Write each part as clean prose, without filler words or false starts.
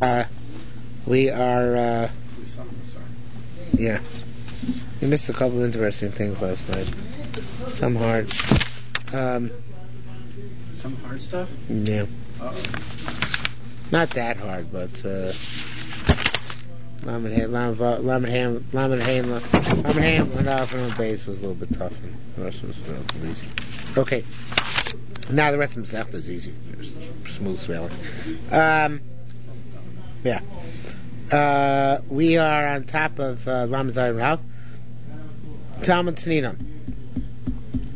We are, yeah. We missed a couple of interesting things last night. Some hard. Some hard stuff? Yeah. Uh-oh. Not that hard, but, Lamed Ham went off on the base was a little bit tough, and the rest was relatively easy. Okay. Now the rest of Masechta is easy. Smooth sailing. Yeah. We are on top of Lamed Zayin Rav. Talmud Taninon.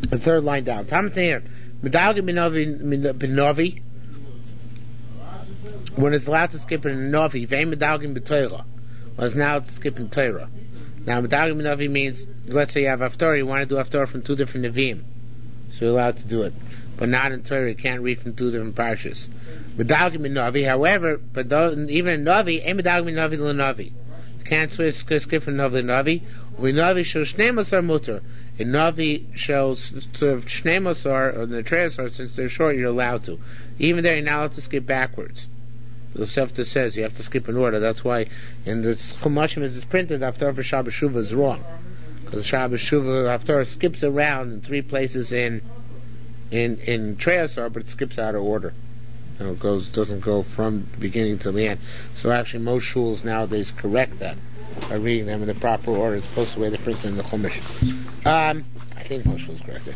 The third line down. Talmud Taninon. Medalgim b'novi. When it's allowed to skip in a novi, vein medalgim b'toira. Well, it's now skipping Torah. Now, medalgim b'novi means, let's say you have Haftorah, you want to do Haftorah from two different Nevi'im. So you're allowed to do it. But not in Torah, you can't read from two different parshas. Medalgim b'novi, however, but even in Novi, ain't medalgim b'novi l'novi. You can't skip from Novi l'novi. Novi shows Shnei Masar mutter. In Novi shows Shnei Masar, or the Treasar, since they're short, you're allowed to. Even there, you're not allowed to skip backwards. The Sefta says you have to skip in order. That's why in the Chumashim as it's printed, Haftarah for Shabbos Shuvah is wrong, because Shabbos Shuvah Haftarah skips around in three places in Treasar, but it skips out of order. And it doesn't go from the beginning to the end. So actually, most shuls nowadays correct that by reading them in the proper order. It's supposed to be the printed in the Chumash. I think most shuls correct it.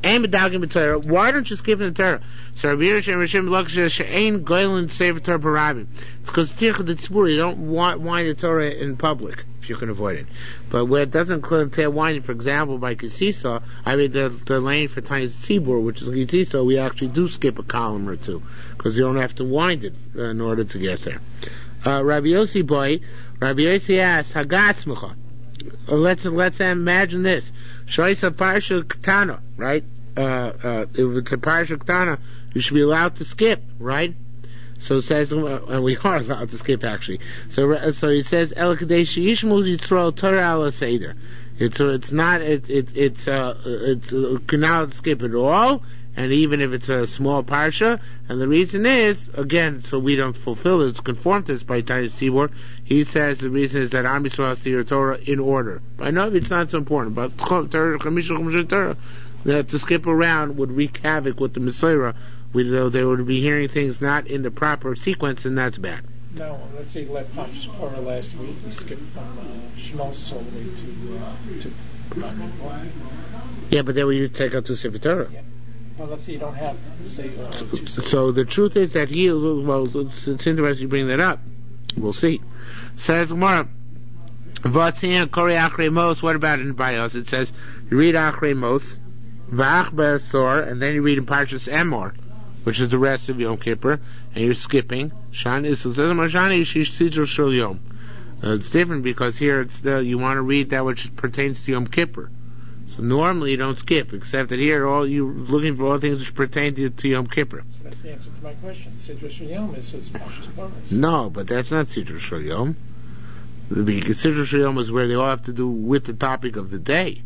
And medalgim b'Torah. Why don't you skip in the Torah? So Rabbi Yerushalmi Yuma she'ein goylin sefer Torah b'Rabim. It's because tircha d'tzibur, you don't wind the Torah in public if you can avoid it. But where it doesn't entail winding, for example, by Kisisa, the lane for tiny tzibur, which is Kisisa, we actually do skip a column or two because you don't have to wind it in order to get there. Rabbi Yossi asks, Hagatzmucha. Let's imagine this. Shoysa Parsha Ketana, right? If it's a Parsha Ketana, you should be allowed to skip, right? So it says, and we are allowed to skip actually. So he says, El Kadesh Yishmul Yisrael Torah Ala Seder. It's not cannot skip at all, and even if it's a small parsha, and the reason is, again, so we don't fulfill this, conform to this by Titus Tibor, he says the reason is that Am Yisrael has to hear Torah in order. I know it's not so important, but Torah, that to skip around would wreak havoc with the Messiah, though they would be hearing things not in the proper sequence, and that's bad. No, let's say let Pashas Porah last week, we skipped from Shmos all the way to yeah, but then we take out to Sefer Torah. Yeah. Well, let's say you don't have, say... so the truth is that it's interesting you bring that up. We'll see. Says Gemara, V'atzin Kori Achrei Mos, what about in Bios? It says, you read Achrei Mos, V'ach Be'asor, and then you read in Parshas Emor, which is the rest of Yom Kippur, and you're skipping. Shan is so says Marshani Shish Sidro Shel Yom. It's different because here you want to read that which pertains to Yom Kippur. So normally you don't skip, except that here you're looking for all things which pertain to Yom Kippur. So that's the answer to my question. Sidro Shel Yom is Pashas Porah. No, but that's not Sidro Shel Yom. The Sidro Shel Yom is where they all have to do with the topic of the day.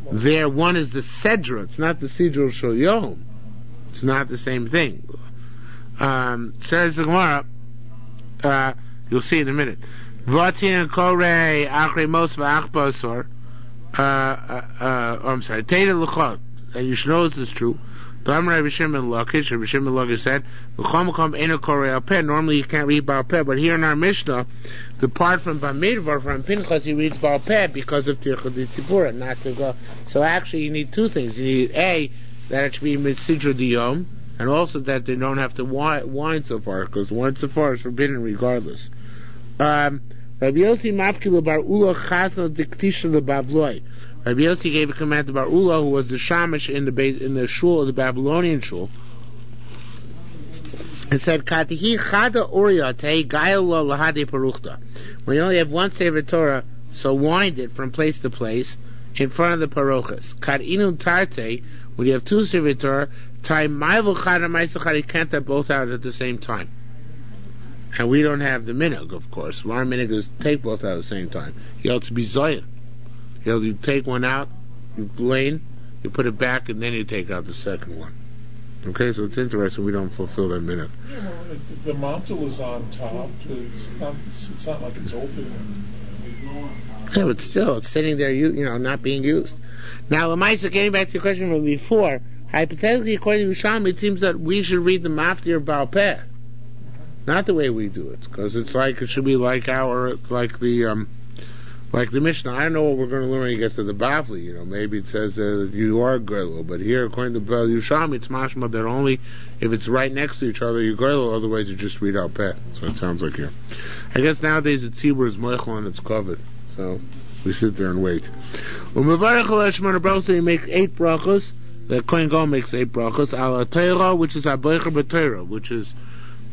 Well, there, one is the Sedra. It's not the Sidro Shel Yom. It's not the same thing. Says the Gemara, you'll see in a minute. V'atin korei achrei mos v'ach basor. I'm sorry. Teda l'chot, and you should know this is true. Normally you can't read Baal Peh, but here in our Mishnah, the part from Bamidbar, from Pinchas, he reads Baal Peh because of Tircha D'Tzibura, not to go. So actually you need two things. You need A, that it should be Misidra Diyom, and also that they don't have to wind so far, because wind so far is forbidden regardless. Rabbi Yossi Mafkilu Bar Ula Chasna Diktisha Lebavloi. Rabbi Yossi gave a command to Bar Ula, who was the shamash in the shul, the Babylonian shul, and said, Katihi Chada Oriate Gaila Lahade Paruchta. When you only have one Sefer Torah, so wind it from place to place in front of the parochas. Kad Inu Tarte, when you have two Sefer Torah, Tai Maivu Chada Maisachad, you can't have both out at the same time. And we don't have the minhag, of course. Our minhag is take both out at the same time. You have to be zoyin. You take one out, you lane, you put it back, and then you take out the second one. Okay, so it's interesting we don't fulfill that minute. Yeah, well, the mantle is on top. It's not like it's open. Yeah, but still, it's sitting there, not being used. Now, Lamaisa, getting back to your question from before, hypothetically, according to Yerushalmi, it seems that we should read the Maftir Baal Peh. Not the way we do it, because it should be like the Mishnah. I don't know what we're going to learn when you get to the Bavli. Maybe it says that you are Goylo, but here, according to Yerushalmi, it's mashma that only if it's right next to each other, you Goylo, otherwise you just read out Peh. So it sounds like here. I guess nowadays it's Tzibur is Moichel and it's covered. So we sit there and wait. You make 8 brachos. The Kohen Gadol makes 8 brachos. Al Torah, which is Aboicher B'Torah, which is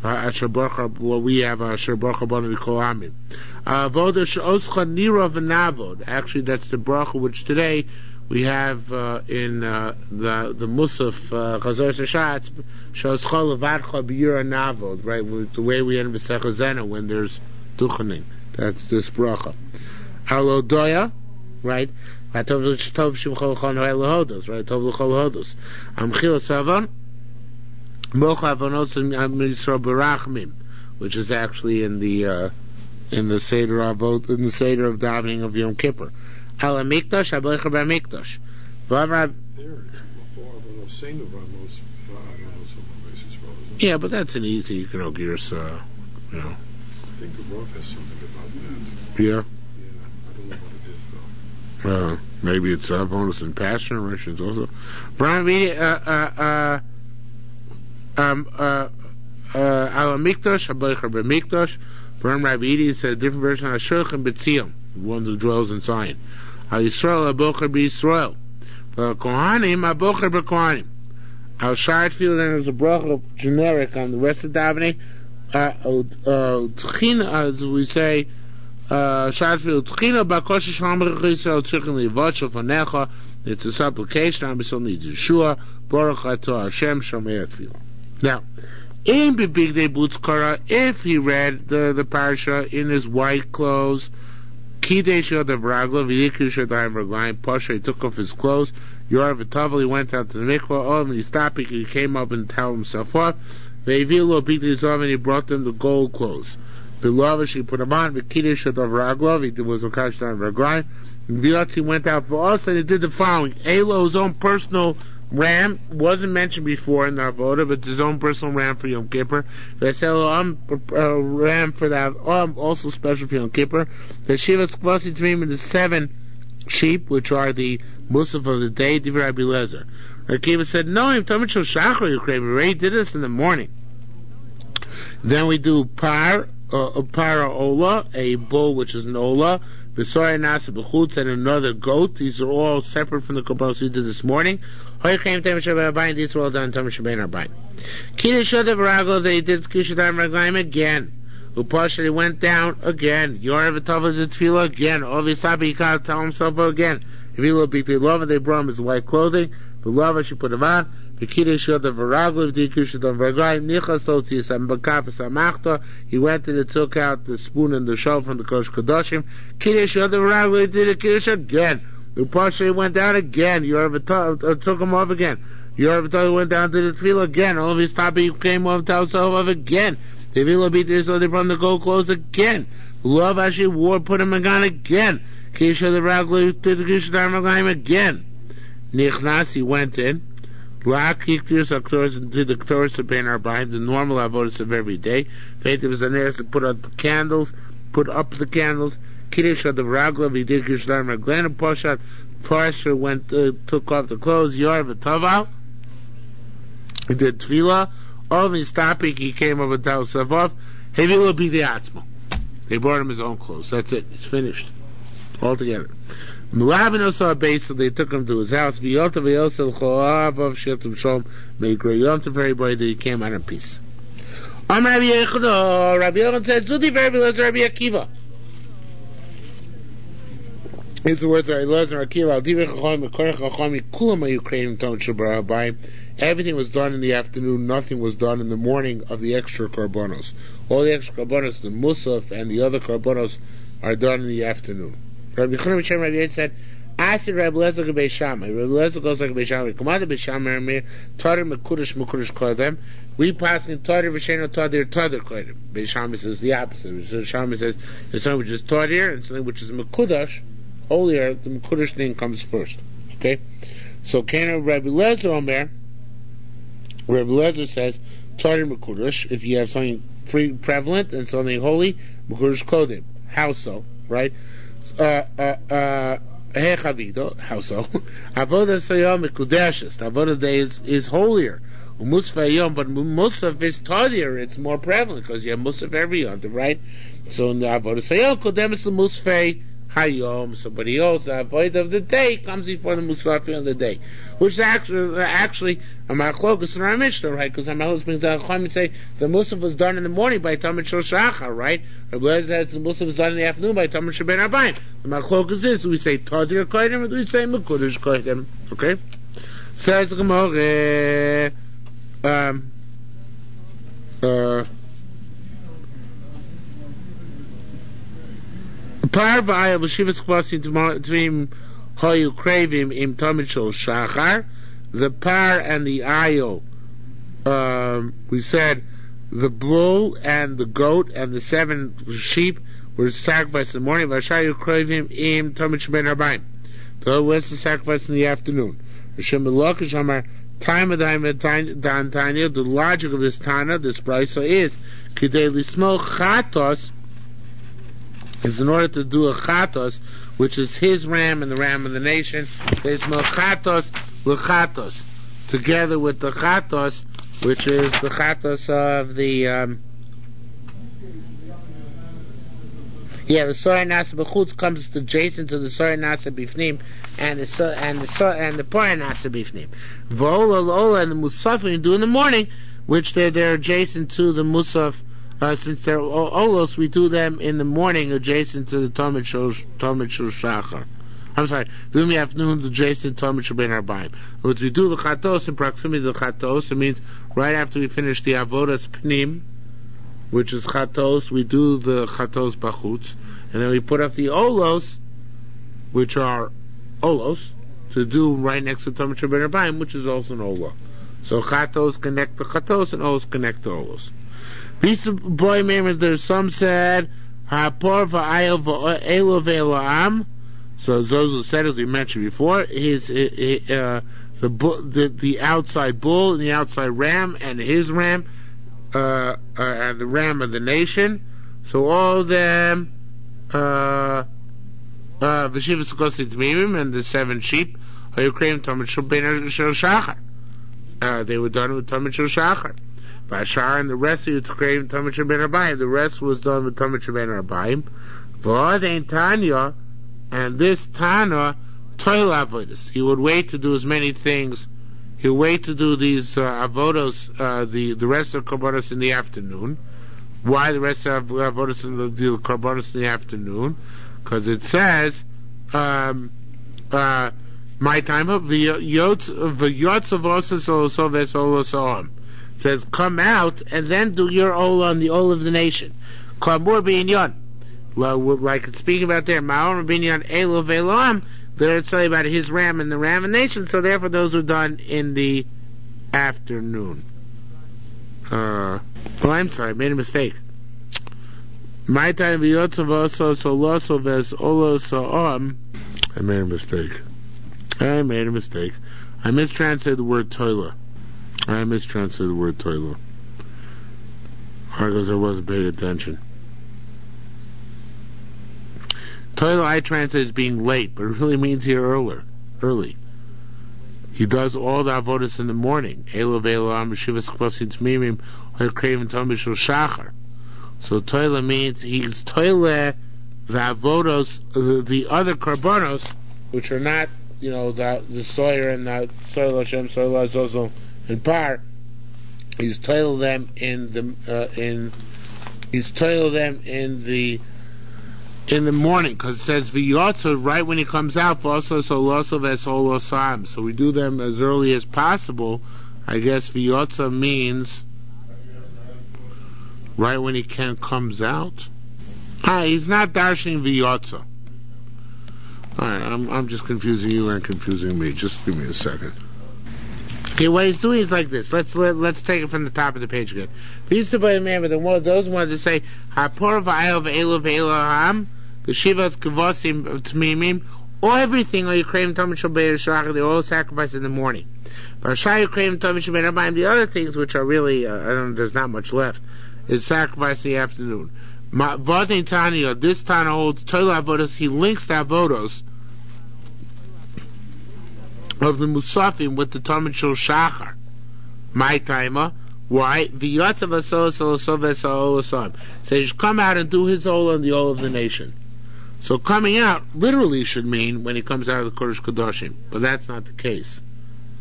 Asher Baruch, what we have Asher Baruch Banu V'Kol Amim. Avoda She'oscha Nira V'Navod. Actually, that's the bracha which today we have in the Musaf Chazor Shashatz She'oscha Levadcha B'Yira Navod. Right, the way we end V'Secha Zena when there's Duchening. That's this bracha. Al Odoya, right? Tov Shimchol Chon Ho'el right? Tov L'Chol Hodos. Amchil Savan. Which is actually in the Seder of davening of Yom Kippur. Al Mikdash, Ablecher B'Mikdash. Yeah, but that's an easy. You can Gears, I think the Rav has something about that. Yeah. Yeah, I don't know what it is though. Maybe it's bonus and passion rations also. Al Mikdash, Habaycher B'Mikdash. Baram Rabbi Idi said a different version. Al Shulchan B'Tzion, the one who dwells in Zion. Al Yisrael, Abocher B'Yisrael. Al Kohanim, Abocher B'Kohanim. Al Shardfield, and there's a bracha generic on the rest of davening. Tchina, as we say, Shardfield, Tchina B'Kosh Shalom Yisrael Tzirkin Livot Shofanecha. It's a supplication. Ambisol needs Yeshua. Baruch Atah Hashem Shomei Tefillah. Now, in Big Day Boots Kara, if he read the parasha in his white clothes, Kidei Shodav Raglo, V'yiku Shodav Raglayim, Pasha, he took off his clothes, Yorav V'tavel, he went out to the mikvah, and he stopped, he came up and towed himself off, Ve'ivilo Big Day Zov, and he brought them the gold clothes. Belovish, he put them on, V'kidei Shodav Raglo, he was a Kash Shodav Raglayim, V'yatz, he went out for us, and he did the following. Elo, his own personal ram, wasn't mentioned before in the Avoda, but his own personal ram for Yom Kippur. Ram for that, also special for Yom Kippur. The Shivas Kvasi Tmim, the 7 sheep, which are the Musaf of the day, Divrei Rabbi Lezer. Akiva said, no, I'm talking about Shachar, you crave. We already did this in the morning. Then we do Para Ola, a bull which is an Ola, B'Sorei Nasa B'chutz, and another goat. These are all separate from the korbanos we did this morning. These were all done in Tam Shabbein Arbain. Kiddush Shodav Raglo, they did Kiddush Shodav Raglayim again. Upasha, he went down again. Yorav V'tavel did Tefillah again. Ovisabi, he can't tell himself again. If he looked big love, they brought him his white clothing. V'lava, she put him on. Kiddush Shodav Raglo, the Kiddush Shodav Raglayim. Nichas Lotzi Sam Bakaf Sam Achta. He went and took out the spoon and the shell from the Kosh Kadoshim. Kiddush Shodav Raglo, he did a Kiddush again. The Pasha went down again. Yorav took him off again. Yorav went down to the Tefillah again. All of his topic came off to himself off again. The Tefillah beat this, so they brought the gold clothes again. Love actually wore, put him on again. Kisha the Raglu did the Kisha Dharmaglayim again. Nichnas, he went in. Lak Hiktius Aktoris and did the Ktoris of Bein Arbaim, the normal avodas of every day. Faith was an to put up the candles, Kiddush of the Raglav, he did Kiddush of the Raglan, and Pasha went, took off the clothes, Yorav V'tavel, he did Tefillah, all of his topic, he came over to himself off, Hevila be the Atzma. They brought him his own clothes, that's it, it's finished. All together. Milabin also a base, so they took him to his house, V'yota V'yosel Cho'av of Shetim Shalom, made great yontif for everybody that he came out in peace. Rabbi Yochanan said, Zudi Rabbi Lezer Rabbi Akiva. It's the words of Elazar Akiva. Everything was done in the afternoon. Nothing was done in the morning of the extra korbanos. All the extra korbanos, the musaf and the other korbanos, are done in the afternoon. Rabbi Yochanan said, Asi Reb Lezer Gabei Shammai. Reb Lezer goes like Gabei Shammai. Kamada Gabei Shammai Amir Tadir Mekudesh Kodem. We pass in Tadir V'Sheno Tadir Kodem. Gabei Shammai says the opposite. Gabei Shammai says there's something which is Tadir and something which is Mekudesh. Holier, the Mekudesh thing comes first. Okay, so Kana Rabbi Lezer Omer. Rabbi Lezer says Tadir Mekudesh. If you have something free prevalent and something holy, Mekudesh Kodem. How so? Right? How so? Avodah Sayom Mekudeshes. Avodah Day is holier. Musaf Yom, but Musaf is Tadir. It's more prevalent because you have Musaf every Yom, right? So in the Avodah Sayom, Kodemis the Musaf Hayom. Somebody else, the Avodah of the day comes before the Musaf of the day, which is actually a Machlokus in our Mishnah, right? Because Hamalos brings out and say the Musaf was done in the morning by Talmud Shel Shachar, right? Or Blazer says the Musaf was done in the afternoon by Talmud Sheben Arbaim. The Machlokus is, do we say Tadir Koydem or do we say Mekudesh Koydem? Okay? Says the Gemara, Parvaya V'Shivas Kvasim Tvim Hoyu Kravim Im Talmud Shel Shachar. The par and the ayo, we said the bull and the goat and the 7 sheep were sacrificed in the morning. Vashayu Kravim Im Talmud Sheben Arbaim. The other was the sacrifice in the afternoon. Time of the logic of this Tana, this brisa is Kidei Lismo Chatos, is in order to do a Chatos, which is his ram and the ram of the nation. There's no Chatos l'Chatos, together with the Chatos, which is the Chatos of the the Soya Nasa B'chutz comes adjacent to the Soya Nasa B'fnim, and the Poya Nasa B'fnim. V'ola l'ola and the Musaf when you do in the morning, which they're adjacent to the Musaf. Since they're olos, we do them in the morning adjacent to the Talmud Shel Shachar. I'm sorry, do them in the afternoon adjacent to Talmud Shel Ben Arbaim. But we do the Chatos in proximity to the Chatos. It means right after we finish the Avodas Pnim, which is Chatos, we do the Chatos Bachutz, and then we put up the Olos, which are Olos, to do right next to Talmud Shel Ben Arbaim, which is also an Olah. So Chatos connect the Chatos and Olos connect the Olos. Boy, there's some said Hapor va'ayel va'elu ve'elam. So Zozo said, as we mentioned before, the outside bull and the outside ram and his ram, and the ram of the nation. So all of them, V'shivas Kosi Tmimim and the 7 sheep, Hayukreim Talmud Shel Shachar. They were done with Talmud Shel Shachar. Bashar and the rest of the Tzchreim Talmud Shel Ben Arbaim. The rest was done with Talmud Shel Ben Arbaim. V'adein Tanya, and this Tana Toil Avodas. He would wait to do as many things. He would wait to do these avodos, the rest of korbanos in the afternoon. Why the rest of avodos in the korbanos in the afternoon? Because it says, my time of the yotz of osas oloso ves It says, come out and then do your olah on the olah of the nation. Kamur b'inyan. Like it's speaking about there, Ma'or b'inyan elo ve'elam. There it's talking about his ram and the ram of the nation, so therefore those were done in the afternoon. I'm sorry, I made a mistake. My time v'yotzav oso soloso ves oloso I made a mistake. I mistranslated the word toilah. Because I wasn't paying attention. Toilah I translate as being late, but it really means here early. He does all the avodas in the morning. Elo ve'elo am b'shivas kvasim tmimim ha'kreivim Talmud Shel Shachar. So toilah means he's toilah the avodos, the other korbanos, which are not, the soyer and the soyer Hashem, soyer Azazel, and par. He's toilah them in the morning, because it says v'yotza right when he comes out. So we do them as early as possible. I guess v'yotza means right when he comes out. He's not darshaning v'yotza. Alright, I'm just confusing you and confusing me. Just give me a second. Okay, what he's doing is like this. Let's take it from the top of the page again. These two by man, but those wanted to say Hapor v'ayel v'elu v'elu the shivas kavosim t'mimim, or everything, or you crave Tamid Shabbat Shachar, they all sacrifice in the morning. But Shai you crave Tamid Shabbat Rabbaim, the other things which are really, there's not much left, is sacrifice in the afternoon. Vadin Tanya, this Tana holds Toila Avodos, he links the Avodos of the Musafim with the Tamid Shachar. My timer, why? V'yatzav asol so he should come out and do his Ola and the Ola of the nation. So coming out literally should mean when he comes out of the Kodesh Kodashim, but that's not the case,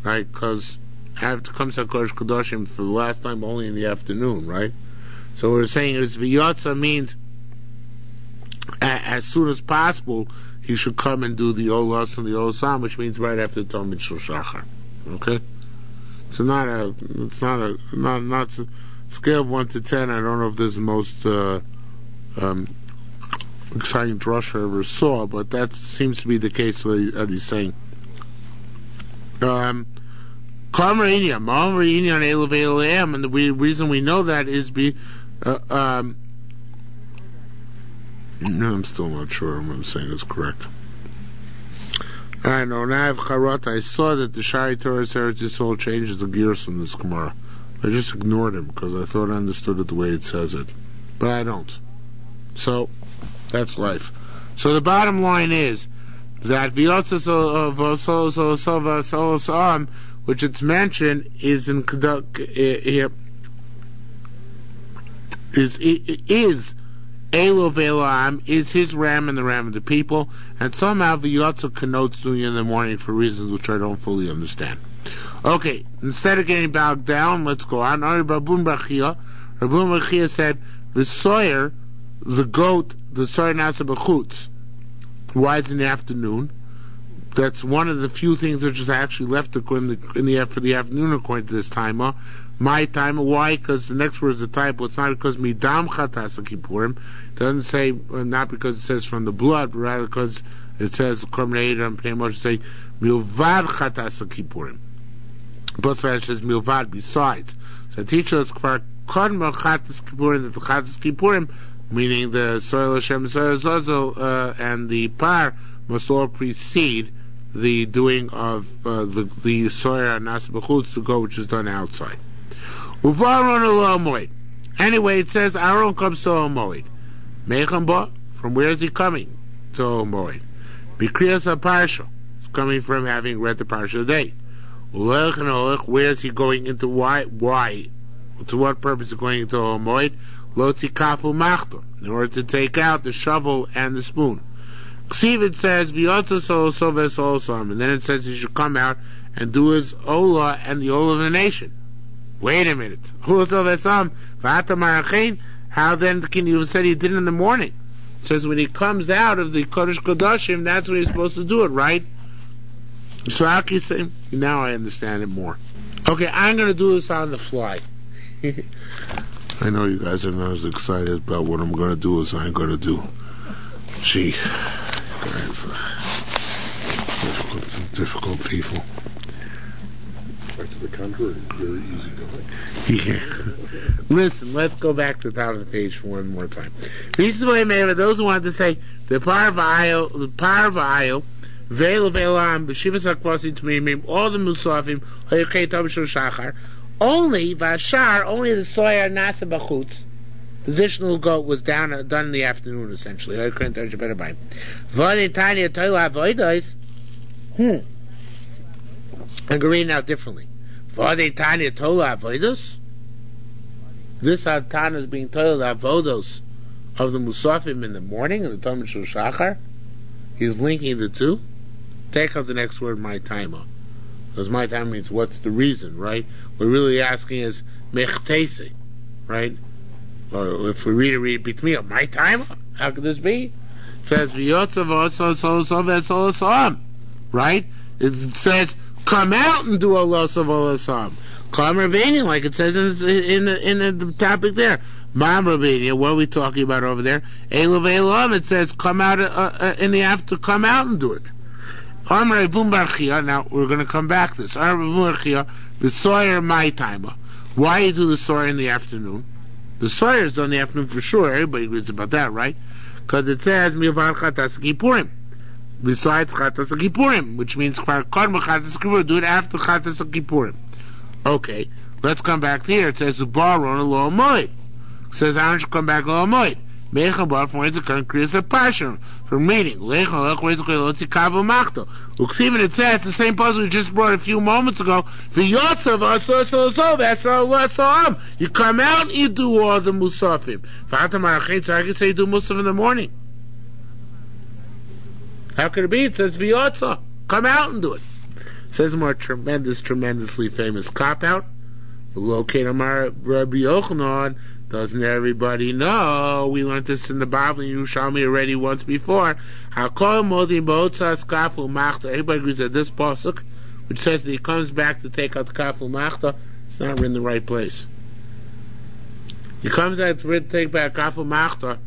right? Because after comes out of Kodesh Kodashim for the last time only in the afternoon, right? So what we're saying is V'yatza means as soon as possible he should come and do the Olas and the Olasam, which means right after the Talmud Shachar. Okay? So not scale of 1 to 10. I don't know if this is the most exciting drush I ever saw, but that seems to be the case that he's saying. And the reason we know that is I'm still not sure if I'm saying is correct. I know, now I have Charot. I saw that the Shari Torah Eretz Yisrael changes the gears in this Gemara. I just ignored him because I thought I understood it the way it says it. But I don't. So, that's life. So the bottom line is that which it's mentioned is in is Elo Ve'elam is his ram and the ram of the people, and somehow V'yotza connotes doing it in the morning for reasons which I don't fully understand. Okay, instead of getting bogged down, let's go on. Rabun Bachia said, the soyer, the goat, the soyer nasa b'chutz. Why is it in the afternoon? That's one of the few things that is actually left for the afternoon according to this timer. My timer, why? Because the next word is the type. It's not because midam chatas kippurim. It doesn't say, not because it says from the blood, but rather because it says korban and pnei say milvad chatas kippurim. Both sides says milvad besides. So the teacher is kvar korban chatas kippurim, that the chatas kippurim, meaning the soil Hashem, soil Zazel, and the par must all precede the doing of the soya nasa b'chutz, the go which is done outside. Uvaron al anyway, it says Aaron comes to Omoid. Mechamba, from where is he coming? To Omoid. Bikriyas parsha, it's coming from having read the parsha today. Ulech and Olech, where is he going into? Why? To what purpose is he going into Omoid? Lotzi kafu machtor, in order to take out the shovel and the spoon. Ksiv, it says V'yotza so vesol, and then it says he should come out and do his Ola and the Ola of the nation. Wait a minute. How then can you have said he did it in the morning? It says when he comes out of the Kodesh Kodashim, that's when he's supposed to do it, right? So how can you say? Now I understand it more. Okay, I'm going to do this on the fly. I know you guys are not as excited about what I'm going to do as I'm going to do. Gee, guys, difficult people. Back to the contrary, very easy going. Yeah. Listen, let's go back to the top of the page for one more time. This is what I made. Those who wanted to say the power of Ayo, Veil Ve'elam, B'shivas HaKvasim T'mimim, all the Musafim, Hayukei Tamid Shachar, only Vashar, only the soya nasa b'chutz. The additional goat was done in the afternoon, essentially. I'm going to read it out differently. This Tana is being told avodos of the Musafim in the morning, and the Talmud Shachar. He's linking the two. Take out the next word, my timer. Because my time means what's the reason, right? We're really asking is mechtese, right? Or if we read it between my timer, how could this be? It says right? It says come out and do Allah of Allah. Come Rabbeinu, like it says in the topic there. Ma'am Rabbeinu, what are we talking about over there? Elu ve'elam, it says come out in the after, come out and do it. Now we're going to come back to this. The soyer my timer. Why you do the soyer in the afternoon? The soyer is done in the afternoon for sure. Everybody agrees about that, right? Because it says mivar chatas kippurim. Besides chatas kippurim, which means chatas kippurim, do it after chatas kippurim. Okay, let's come back to here. It says baron lo moed. It says I should come back lo moed. Mechabar from where it's creates a passion from reading. Uksiven, it says the same puzzle we just brought a few moments ago. You come out and you do all the musafim. I can say you do musaf in the morning. How could it be? It says v'yotza. Come out and do it. It says a more tremendously famous cop out. Locate Amar Rabbi Yochanan. Doesn't everybody know? We learned this in the Bible in Yerushalmi already once before. Everybody agrees that this pasuk, which says that he comes back to take out the kafel machta, it's not in the right place. He comes out to take back kafel machta.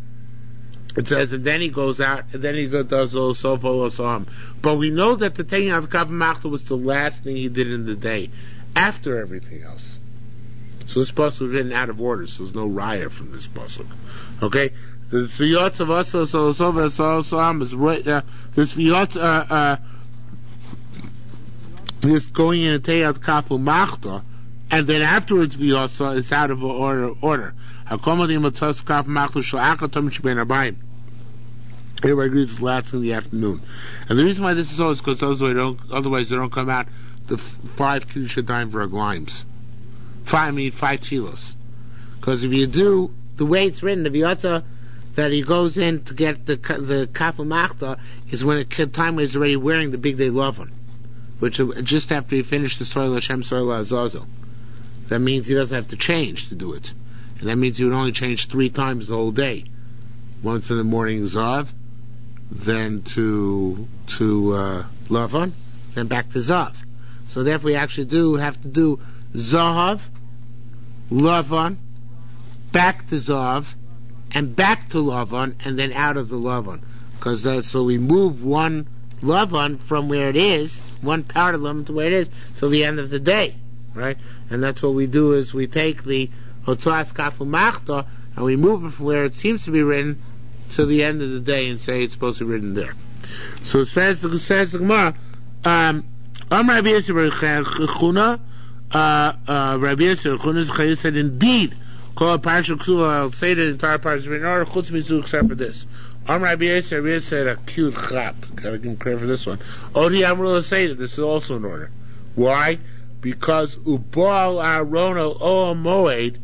It says, and then he goes out, and then he does all sofa. But we know that the taking out the kafel machta was the last thing he did in the day, after everything else. So this pasuk was written out of order, so there's no raya from this pasuk. Okay? The Tzviyot of Asa Sam is right this Tzviyot this going in and taking out Kafu Machta, and then afterwards V'yosa is out of order. Everybody agrees it's last in the afternoon. And the reason why this is so is because otherwise they don't come out the 5 Kiddush time for Agleims. 5 kilos. Because if you do the way it's written, the v'yata that he goes in to get the kafel machta is when a time is already wearing the big day lovan, which just after he finished the soil Hashem soil azazel. That means he doesn't have to change to do it, and that means he would only change 3 times the whole day. Once in the morning zav, then to lovan, then back to zav. So therefore, we actually have to do Zahav, Lavan, back to Zav, and back to Lavan, and then out of the Lavan. So we move one Lavan from where it is, one part of Lavan to where it is, till the end of the day, right? And that's what we do is we take the Hotzaas Kafel Machta, and we move it from where it seems to be written to the end of the day and say it's supposed to be written there. So it says the Gemara, Rabbi Yisrael Rabbi Yisrael said, indeed, call a parsha ksuva. I'll say the entire parsha is written in order, chutz mizu, except for this. Rabbi Yisrael said a cute chap. Gotta give him credit for this one. Odi Amrullah say that this is also in order. Why? Because ubal arono o moed,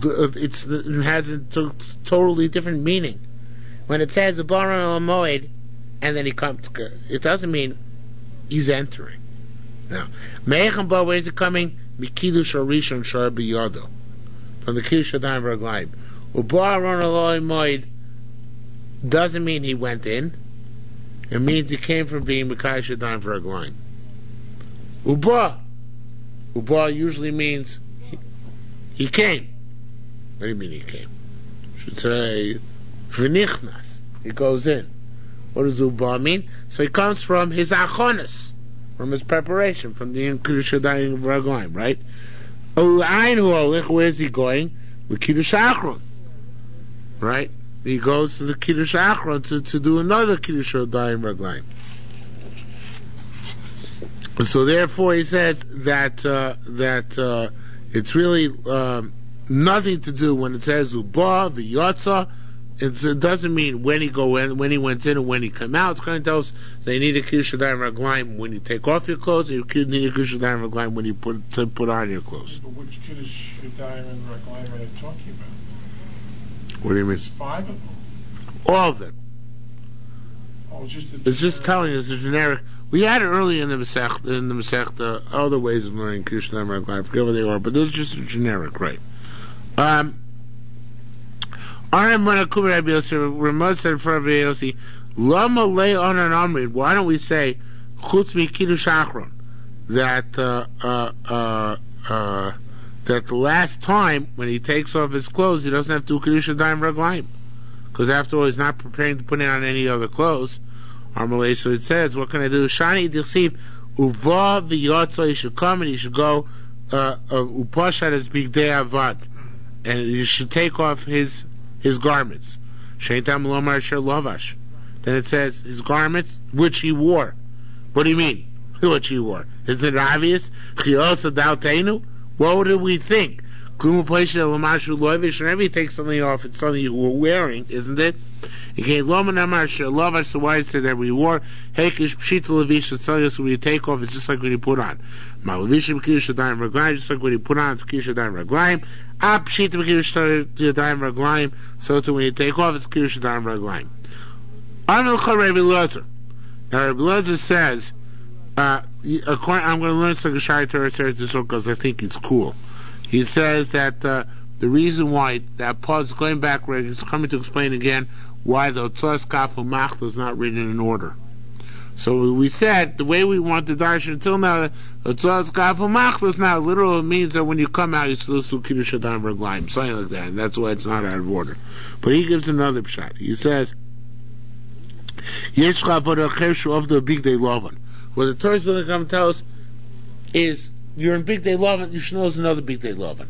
it has a totally different meaning. When it says ubal arono o moed, and then he comes, it doesn't mean he's entering. Now, Me'echem where is it coming? Mikidush Rishon Shar B'Yado. From the Kiddush Adayim V'Raglayim. Uba Aron Eloi Moed doesn't mean he went in. It means he came from being Mikadosh Adayim V'Raglayim. Uba usually means he came. What do you mean he came? Should say V'Nichnas. He goes in. What does Uba mean? So he comes from his Achonis, from his preparation, from the Kiddush Adayim V'Raglayim, right? Where is he going? The Kiddush Achron, right? He goes to the Kiddush Achron to do another Kiddush Adayim V'Raglayim. So therefore, he says that it's really nothing to do when it says Uba v'Yotza. It doesn't mean when he went in, and when he came out. It's going to tell us they need a Kiddush Adayim V'Raglayim when you take off your clothes, and you need a Kiddush Adayim V'Raglayim when you put on your clothes. But which Kiddush Adayim V'Raglayim are they talking about? What do you mean? There's 5 of them. All of them. Oh, it's just telling us a generic. We had it early in the Masechta, other ways of learning Kiddush Adayim V'Raglayim. I forget what they are, but this is just a generic, right? Ramaz said for Rabbi Yossi, Lama lay on an amrid. Why don't we say Chutz mi Kiddush Achron? that that the last time when he takes off his clothes, he doesn't have to do Kedusha Dayim Raglayim, because after all, he's not preparing to put on any other clothes. Armalei, so it says, what can I do? Shani Dichsiv Uva v'yotza, he should come and he should go upashat as bigdei avad, and he should take off his garments. Sheitam lomar asher lavash. Then it says his garments which he wore. What do you mean? Which he wore? Isn't it obvious? Chiyos adalteinu. What do we think? Whenever you take something off, it's something you were wearing, isn't it? Okay, so why it said that we wore Hekish Pshita Levish, it's telling us when you take off, it's just like when you put on. Malavishim Kedusha Dayim Raglayim, just like when you put on, it's Kedusha Dayim Raglayim. Pshita Kedusha Dayim Raglayim, so too when you take off, it's Kedusha Dayim Raglayim. Amilcha Rabbi Lezer. Now Rabbi Lezer says, I'm going to learn some Geshari Torah Seretz because I think it's cool. He says that the reason why that pause going back where he's coming to explain again why the Otzos Kaf Machta is not written in order. So we said the way we want the darshan until now, Otzos Kaf Machta is not literal. It means that when you come out, you still do Kiddush Hadam Raglayim, something like that, and that's why it's not out of order. But he gives another shot. He says, Yesh Chavod Achershu of the Big Day Lavan. What the Torah is going to come tell us is you're in Big Day Lavan, you should know there's another Big Day Lavan.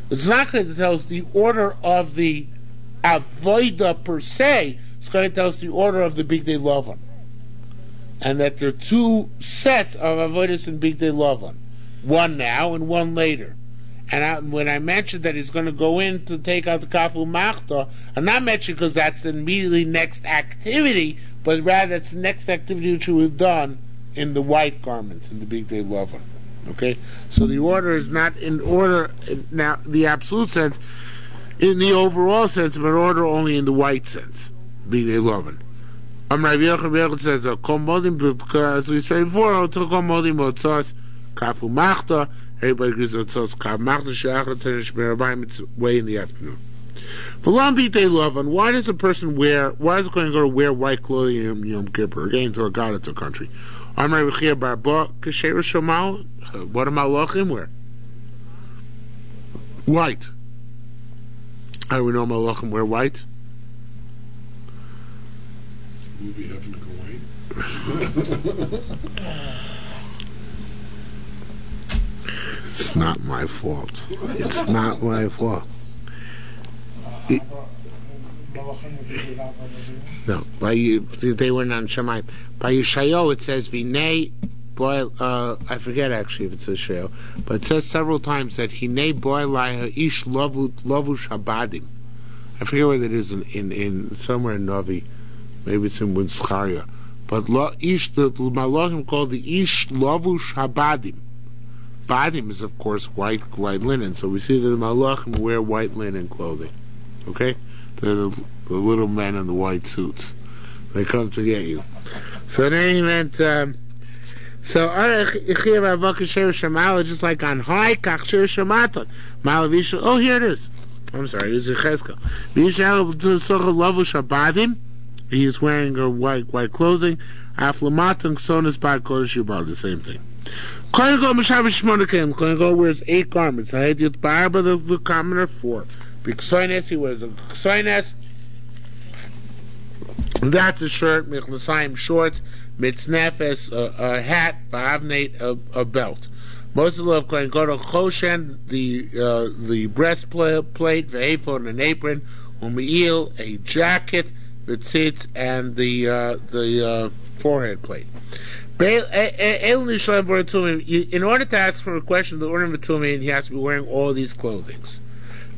It's not going to tell us the order of the Avodah per se, it's going to tell us the order of the Big Day Lavan. And that there are two sets of Avodas in Big Day Lavan. One now and one later. And when I mentioned that he's going to go in to take out the Kafu Machta, I'm not mentioning because that's the immediately next activity, but rather it's the next activity which we've done in the white garments in the Big Day Lavan. Okay? So the order is not in order, now the absolute sense, in the overall sense, but order only in the white sense. Big Day Lavan. Rabbi Yochanan says, as we said before, Kafu Machta, everybody agrees that it's way in the afternoon. The long Big Day Lavan, why does a person wear, why is it going to go to wear white clothing in Yom Kippur? Again, to a God, it's a country. What do Malachim wear? White. How do we know Malachim wear white? Movie Heaven to go white. It's not my fault. It's not my fault. No, they were non Shamayim. By Yeshayahu it says Vinei boil. I forget actually if it says Yeshayahu, but it says several times that Hinei boil ish lavush habadim. I forget whether it is in somewhere in Navi, maybe it's in Winskaria. But the Malachim called the ish lavush habadim. Badim is of course white linen, so we see that the Malachim wear white linen clothing. Okay. The little men in the white suits, they come to get you. So in any event, just like on high, oh, here it is. I'm sorry, it's Yechezkel. He is wearing a white clothing. The same thing. Kohen Go wears 8 garments. The commoner 4. He wears a ksoines. That's a shirt, michlasayim shorts, mitznefes, a hat, ba'avnate, a belt. Most of the Kohen Gadol choshen, the breastplate, ve'ephod, an apron, umeil, a jacket, the tzitz, and the forehead plate. In order to ask for a question, the ornament to me, he has to be wearing all these clothings.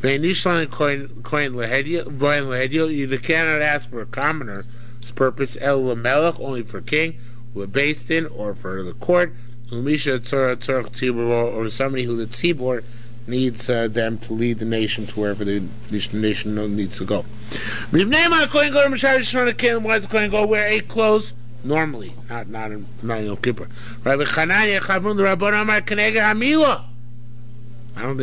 You cannot ask for a commoner's purpose, only for king, based in, or for the court, or somebody who the tzibor needs them to lead the nation to wherever the nation needs to go. Why does the Kohen Go wear 8 clothes? Normally, not in Yom Kippur. I don't think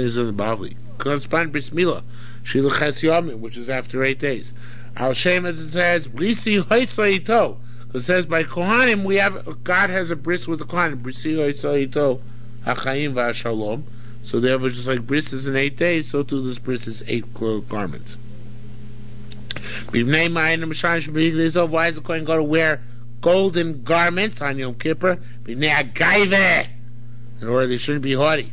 it's in the Bavli. Correspond bris milah, shiluches yomim, which is after 8 days. Al Shem, as it says, Risi hoitzlaito, It says by Kohanim, God has a bris with the Kohanim. Brisi Oito HaChaim VaShalom. So therefore, just like bris is in 8 days, so too this bris is 8 garments. Why is the Kohen going to wear golden garments on Yom Kippur? In order they shouldn't be haughty.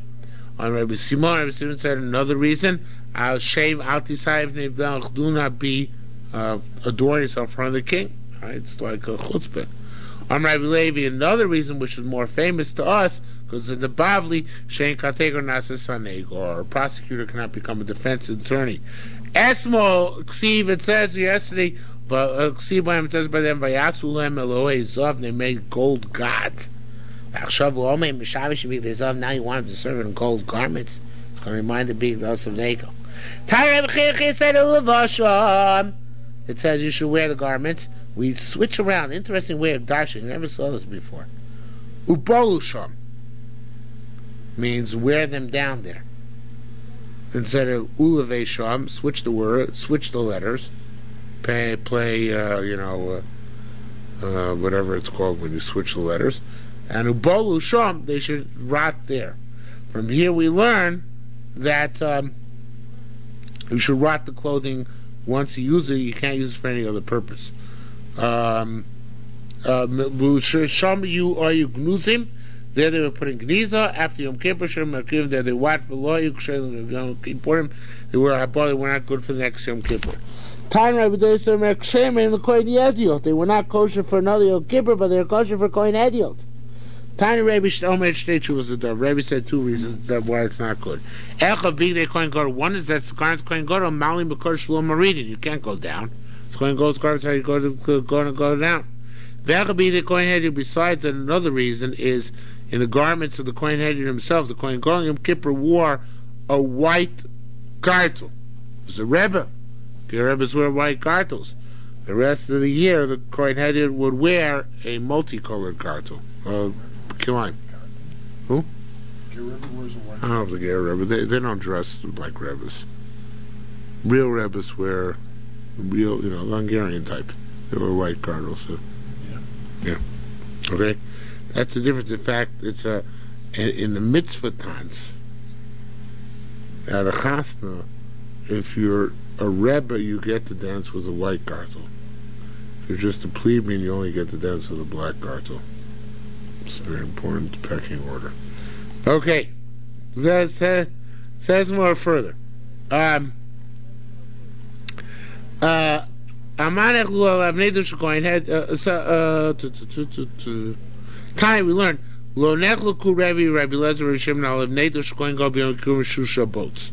On Rabbi Simon said another reason, I'll shave out the side of do not be adorn yourself in front of the king. Right? It's like a chutzpah. On Rabbi Levi, another reason which is more famous to us, because in the Bavli, Shein Kategor Nasa Saneg, or a prosecutor cannot become a defense attorney. Esmo Ksiv, it says yesterday, but Ksiv, it says by them, Vayatsulem Elohei Zav, they made gold gods. Now you want him to serve in gold garments. It's going to remind the big house of Neko. It says you should wear the garments. We switch around. Interesting way of dashing. I never saw this before. Ubolusham means wear them down there. Instead of ulavesham, switch the word, switch the letters. Play whatever it's called when you switch the letters. And ubolusham, they should rot there. From here we learn that you should rot the clothing once you use it. You can't use it for any other purpose. You are you gnuzim? There they were putting gniza after Yom Kippur. There they what for law you important. They were not good for the next Yom Kippur. They were not kosher for another Yom Kippur, but they were kosher for Kohen Ediot. Tiny Rabbi was a dove. Rabbi said 2 reasons that why it's not good. One is that the garment's Kohen Gadol Malim B'Kor Shlo Maridin. You can't go down. It's Kohen Gadol's garment. How you go down? Besides, another reason is in the garments of the Kohen Hedron himself. The Kohen Gadol Yom Kippur wore a white gartel. It was a Rebbe. The Rebbes wear white gartels. The rest of the year, the Kohen Hedron would wear a multicolored gartel. Kilayim. Who? Ger Rebbe wears a white. I don't know if the Ger Rebbe. They don't dress like Rebbes. Real Rebbes wear real, Hungarian type. They wear white gartels. So. Yeah. Okay. That's the difference. In fact, it's in the mitzvah times. At a chasna, if you're a Rebbe, you get to dance with a white gartel. If you're just a plebeian, you only get to dance with a black gartel. It's a very important pecking order. Okay. Says more further. Tiny, we learned Lo nechluku Rabbi Lezer Rishim Na'alev Nedush Kohen Gadol B'Yom Kippur Shusha boats.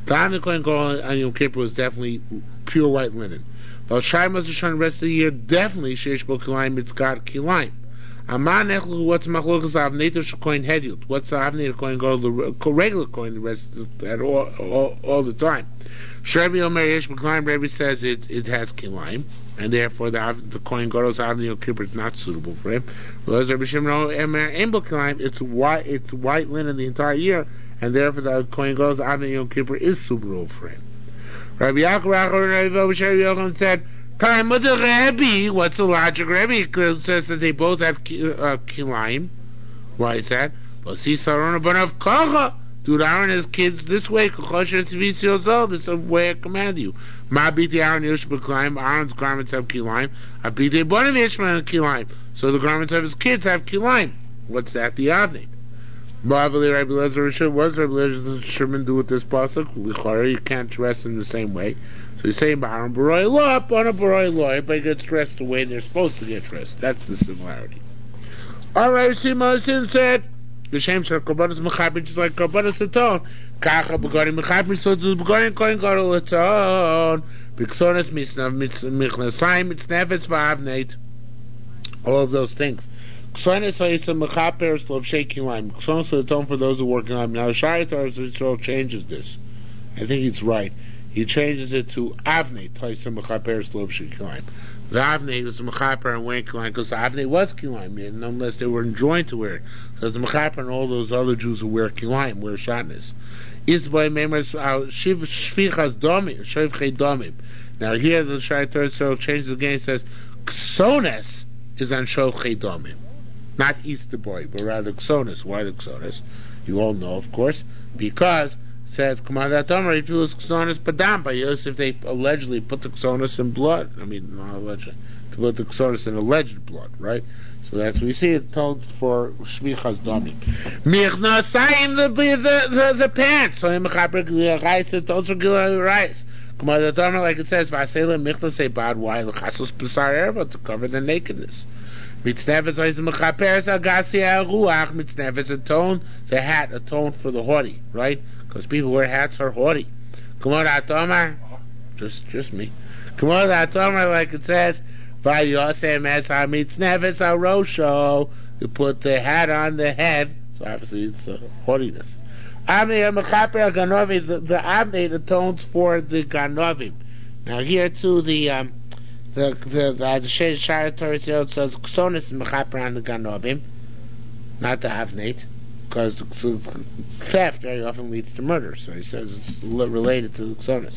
The Kohen Gadol on Yom Kippur was definitely pure white linen. But Shaimas Hashan the rest of the year definitely Sheish Bo Kilayim it's got Kilayim. Amar nechluku what's Machlokas Av Nedush Kohen Hediyot? What's the Avnei Kohen Gadol the regular Kohen the rest at all the time? Sherbi Omer Yesh B'Kilayim. Rabbi says it has Kilayim, and therefore the Kohen Gadol's Avnei Yom Kippur is not suitable for him. Whereas Rabbi Shimon Omer Ein B'Kilayim, it's white linen the entire year, and therefore the Kohen Gadol's Avnei Yom Kippur is suitable for him. Rabbi Yaakov said, Rabbi, what's the logic? Rabbi says that they both have Kilayim. Why is that? Well, see, Sarona Banav Kacha. Dude, Aaron has kids this way. This is the way I command you. Aaron's garments have kilayim. So the garments of his kids have kilayim. What's that? The avnei. What does Rabbi Lezer Shimon do with this pasuk? You can't dress in the same way. So he's saying, Aaron Baroi Law, on a Baroi Law, everybody gets dressed the way they're supposed to get dressed. That's the similarity. Alright, Simon said, the shame shall korbanos mechaper just like korbanos aton. Kacha begonim mechaper so the begonim Kohen Gadol aton. Biksonas michnasayim mitznefetz v'avneit. All of those things. Ksonas ha'isa mechaper slov shekilayim. Ksonas aton for those who work in them. Now Sharitar Yisrael changes this. I think it's right. He changes it to avneit ha'isa mechaper slov shekilayim. The avnei was a mechaper and wearing kilayim because the avnei was kilayim, and unless they were enjoined to wear it. So the mechaper and all those other Jews who wear kilayim wear shatnez. Isbay memers shvichas domim, shvichay domim. Now here the Shaitor changes again. It says ksones is on Shochei Domim. Not Easter boy, but rather Xonis. Why the Xonis? You all know, of course, because it says, if they allegedly put the Xonis in blood. I mean, not allegedly. To put the Xonis in alleged blood, right? So that's what we see it told for Shvichas Domim. Michna sign the pants. So in Mechaber Gilei Rice, it told for Gilei Rice. Like it says, Vasela Michna say bad why L'chasos Pesar Erva to cover the nakedness. Mitznefes is Mechaperes Agasia Ruach. Mitznefes atone the hat atone for the haughty, right? Because people wear hats are haughty. Kumar Atomar, just me. Kumar Atomar, like it says. Vayosem es hamitznefes harosho, to put the hat on the head. So obviously it's haughtiness. Amnei mechaper ganovi, the amnei atones for the ganovim. Now here too the Shayat Torah says Xonis mechaper on the ganovim, not the avnei, because theft very often leads to murder. So he says it's related to the Xonis.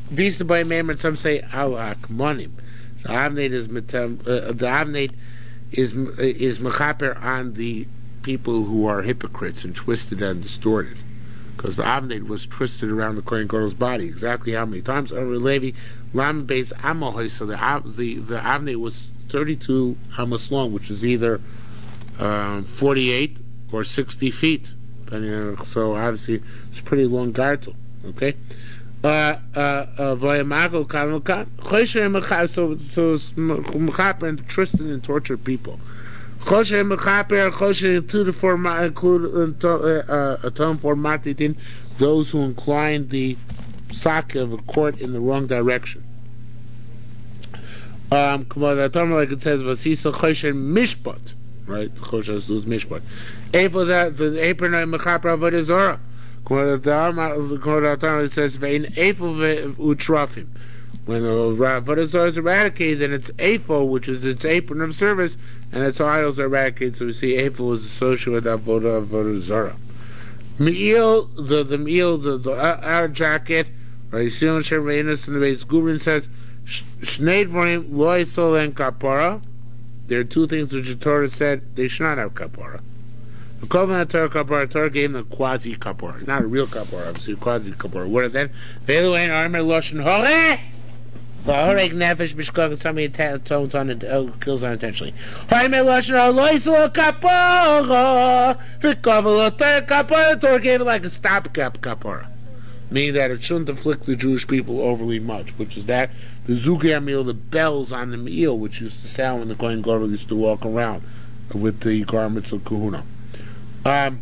Vista by Maimer, some say Allah Akmonim. The Avnate is mechaper on the people who are hypocrites and twisted and distorted. Because the Avnate was twisted around the Kohen Gadol's body. Exactly how many times? Levi Lam Beis Amohoi. So the Avnate was 32 amos long, which is either 48 or 60 feet. So obviously it's a pretty long gartel. Okay. So mechaper and twisted and tortured people. Atone for matitin, those who incline the socket of a court in the wrong direction. Like it says, Vasisa Choshen Mishpat, right? Choshen is Mishpat. April that the apron of mechaper avodah zarah. It says vein afo utrafim. When avodah zarah is eradicated, and it's afo, which is its apron of service, and its idols are eradicated. So we see afo is associated with avodah zarah. Me'il, the me'il, the our jacket, right? Yisrael Sherveinus in the base Gubrin says Shnei Dvarim lo yisol en kapara. There are two things which the Torah said they should not have kapara. The covenant Torah kapara, Torah gave them a quasi kapara, not a real kapara, obviously a quasi kapara. What is that? Velu ein armer loshen hore. The horeg nefesh b'shkog, somebody atones on it, kills unintentionally. Armer loshen hore lo yisol kapara. V'kovel Torah kapara, Torah gave it like a stopgap kapara, meaning that it shouldn't afflict the Jewish people overly much, which is that the zugei meal, the bells on the meal, which used to sound when the Kohen Gadol used to walk around with the garments of kahuna. V'yal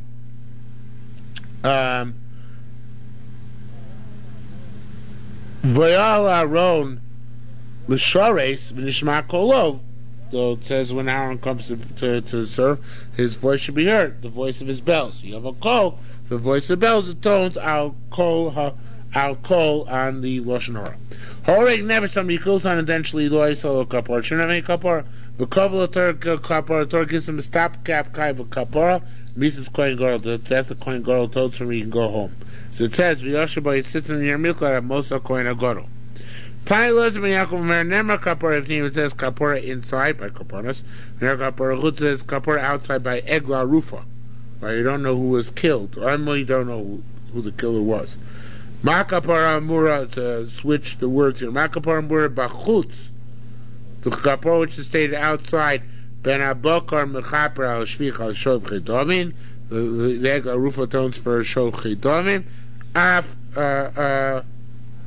Aaron l'shares v'nishma kolo. So it says when Aaron comes to serve, his voice should be heard, the voice of his bells. You have a kol, the voice of bells, the tones, al kol on the lashon hara. Horeg never somebody kills unintentionally, lo yisol kapara. Shouldn't have any kapara. The kovel kapara, Torah gives him a stopgap kai of kapara. Mises Kohen Gadol, that's the Kohen Gadol told him he can go home. So it says, V'yoshabai, he sits in your milk at Mosa Kohen Gadol. Pani Lozim and Yaakov Mer Nemar Kapara, if it says Kapara inside by Kaparas, Mer Kapara Chut says Kapara outside by Egla Rufa. Right, you don't know who was killed, or you don't know who the killer was. Ma Kapara Mura, to switch the words here, Ma Kapara Mura Bachutz, the Kapara which is stated outside, Ben Abokar Mechaper al Shvich al Shov Chidomin, the Egla Rufa tones for Shov Chidomin, Af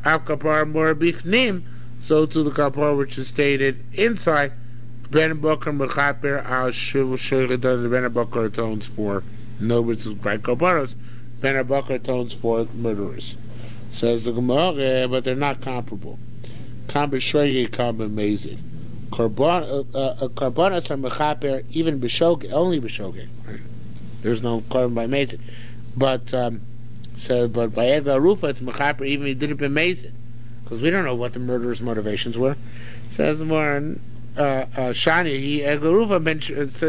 Kapar Mor Bifnim, so to the Kapar which is stated inside, Ben Abokar Mechaper al Shov Chidomin, Ben Abokar tones for nobles by Kaparas, Ben Abokar tones for murderers. Says the Gemara, but they're not comparable. Kamba Shoyge, Kamba Mazid. Karbonas are mechaper even b'shogeg, only b'shogeg. There's no carbon by mazid, but by Egla Rufa it's mechaper even if he didn't be mazid, because we don't know what the murderer's motivations were. It says more Shani he Egla Rufa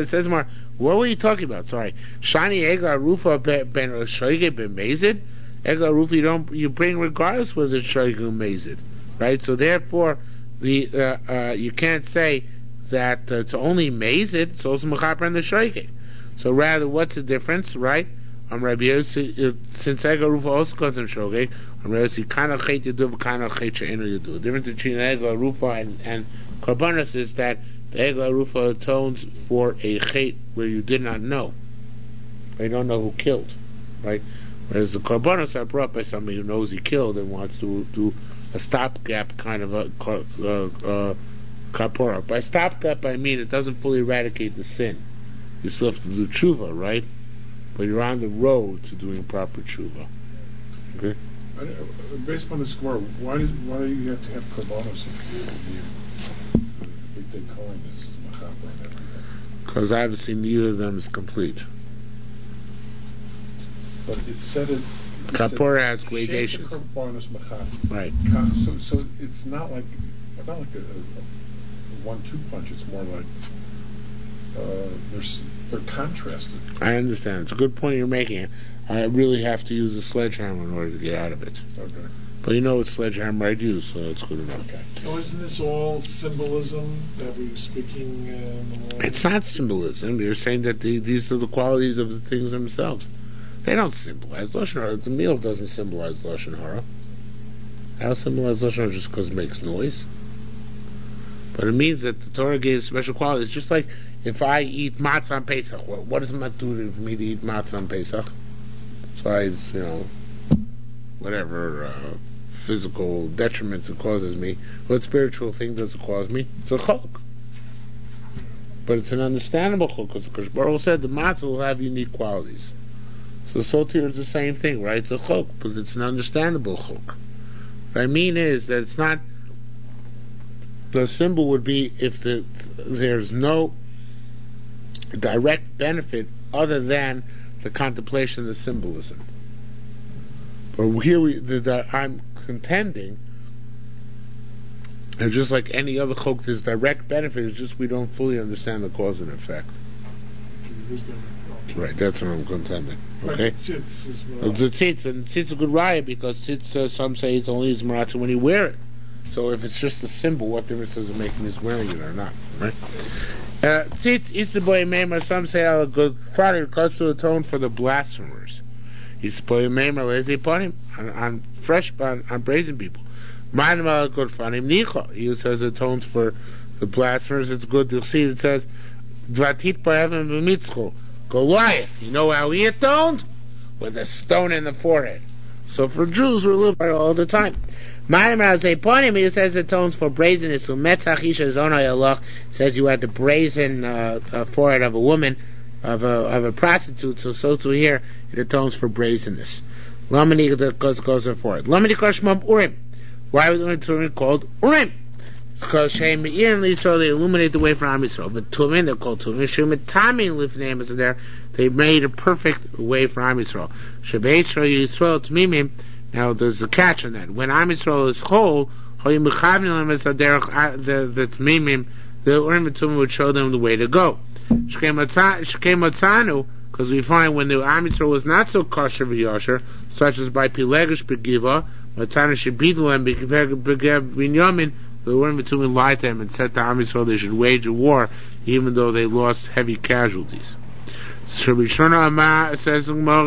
says more. What were you talking about? Sorry, Shani Egla Rufa ben shogeg ben mazid. Egla Rufa you bring regardless whether it's shogeg or mazid, right? So therefore. You can't say that it's only mezid, it's also mechaper and the shoyke. So rather, what's the difference, right? Rabbi Yossi, since Egel Rufa also calls him shoyke, Rabbi Yossi kind of chet yadu, kind of chet she'enu yadu. The difference between Egel Rufa and Karbanos is that the Egel Rufa atones for a chet where you did not know. You don't know who killed, right? Whereas the Karbanos are brought by somebody who knows he killed and wants to do a stopgap kind of a kapora. By stopgap, I mean it doesn't fully eradicate the sin. You still have to do tshuva, right? But you're on the road to doing proper tshuva. Okay? Based upon the score, why do you have to have karbanos if the big day Kohen is machaper and everything? Because obviously neither of them is complete. But it said it. Kapora has gradations. Karbanos machaper. Right. So it's not like a 1-2 punch. It's more like they're contrasted. I understand. It's a good point you're making. I really have to use a sledgehammer in order to get out of it. Okay. But you know what sledgehammer I'd use, so it's good enough. Okay. So isn't this all symbolism that we were speaking in the morning? It's not symbolism. You're saying that these are the qualities of the things themselves. They don't symbolize Lashon Hara. The meal doesn't symbolize Lashon Hara. How symbolize Lashon Hara just because it makes noise? But it means that the Torah gave special qualities. Just like if I eat matzah on Pesach, what does it do for me to eat matzah on Pesach? Besides, whatever physical detriments it causes me, what spiritual thing does it cause me? It's a chok. But it's an understandable chok, because the Kosh Baruch said the matzah will have unique qualities. So sotir is the same thing, right? It's a chok, but it's an understandable chok. What I mean is that it's not. The symbol would be if there's no direct benefit other than the contemplation of the symbolism. But here I'm contending, and just like any other chok, there's direct benefit. It's just we don't fully understand the cause and effect. Right, that's what I'm contending. Okay. Tzitz is The tzitz, and tzitz is a good raya because tzitz, some say it's only his maratza when you wear it. So if it's just a symbol, what difference does it make when he's wearing it or not? Right? Tzitz is the boy meimer. Some say a good father cuts to atone for the blasphemers. He's the boy meimer lazy upon him on brazen people. Mine al good fanim nicha. He says it atones for the blasphemers. It's good to see. It says Dvatit b'heaven b'mitzcho. Goliath, you know how he atoned? With a stone in the forehead. So for Jews, we're living all the time. He says it atones for brazenness. Says you had the brazen forehead of a woman, of a prostitute. So to here, it atones for brazenness. Goes for it. Why was it called Urim? Because Shem Me'ir so they illuminate the way for Am Yisrael. But Tumim, they're called Tumim. Shumet Tamim Lifneim is there. They made a perfect way for Am Yisrael. Shebeit Yisrael Tumimim. Now there's a catch on that. When Am Yisrael is whole, the Tumimim, the Urim and Tumim would show them the way to go. Shkei because we find when the Am Yisrael was not so kosher v'yosher, such as by Pilegish Begiva, Matzana Shebidul and Begev Binyamin, the Urim and Tumim lied to him and said to Am Yisrael they should wage a war, even though they lost heavy casualties. So Rishona Amar says Amar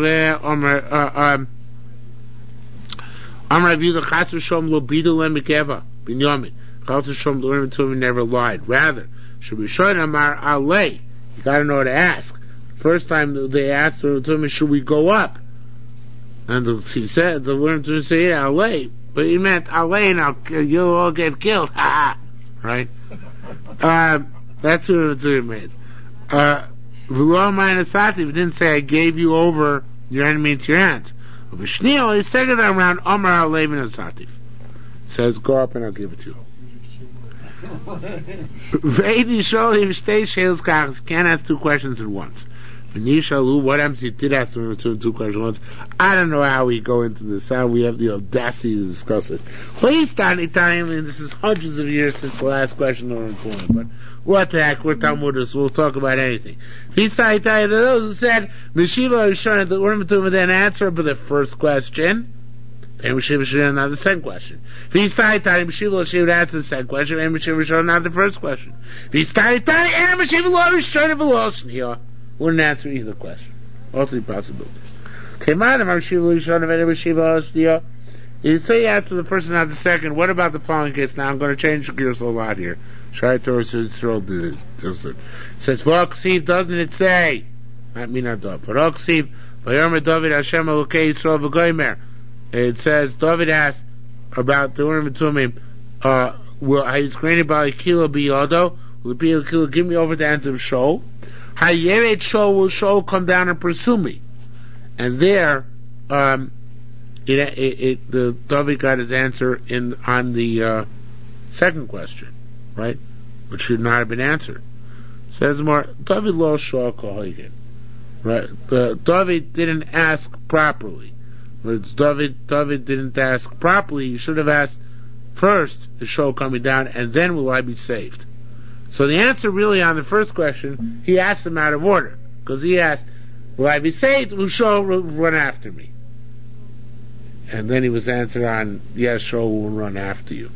Rabbi Chatzu Shom Lo Bidul and Begev Binyamin. Chatzu Shom the Urim and Tumim never lied. Rather, Rishona Amar Alei. You got to know how to ask. First time they asked the Urim and Tumim, should we go up? And he said, the Urim and Tumim say, yeah, Alei. But he meant, Alei, now you'll all get killed. Ha! Right? That's what it meant. V'lo ma'anasati, he didn't say, I gave you over your enemy into your hands. V'shnil, he said it around Omar Alei v'nasatif. Says, go up and I'll give it to you. V'edi sholi v'shtei sheils kach, you can't ask two questions at once. V'nishalu, what happens if you did ask two questions at once? I don't know how we go into this, how we have the audacity to discuss this. Please start time, and this is hundreds of years since the last question or so, but what the heck, we're Talmudists, we'll talk about anything. He started telling those who said, Meshiva Rishon, the Urim and Tumim then answer but the first question. And Mashiva should not the second question. If he's Tani, Mashiva she would answer the second question, and Mashiva should not the first question. If he's Tani, and Mashiva Lo should have lost here, wouldn't answer either question. All three possibilities. Okay, Madam Mashiva should have any Mashiva lost here. You say you answer the first and not the second. What about the following case? Now I'm going to change the gears a lot here. Shai Torah says it. Says V'Oksiv, doesn't it say? Not me, not Dov. V'Oksiv, V'Yomer David Hashem Elokei Yisrael V'Goymer. It says David asked about the Urim and Tumim. Will he's granted by Kilo Biyado? Will it be a Kilo? Give me over the hands of Shaul. Hayeret Shaul, will Shaul come down and pursue me? And there, the David got his answer on the second question, right? Which should not have been answered. Says more, David lo Shaul kohagen. Right? David didn't ask properly. David didn't ask properly. He should have asked first, is Shaul coming down, and then will I be saved? So the answer really on the first question, he asked him out of order. Because he asked, will I be saved? Will Shaul run after me? And then he was answered on, yes, Shaul will run after you.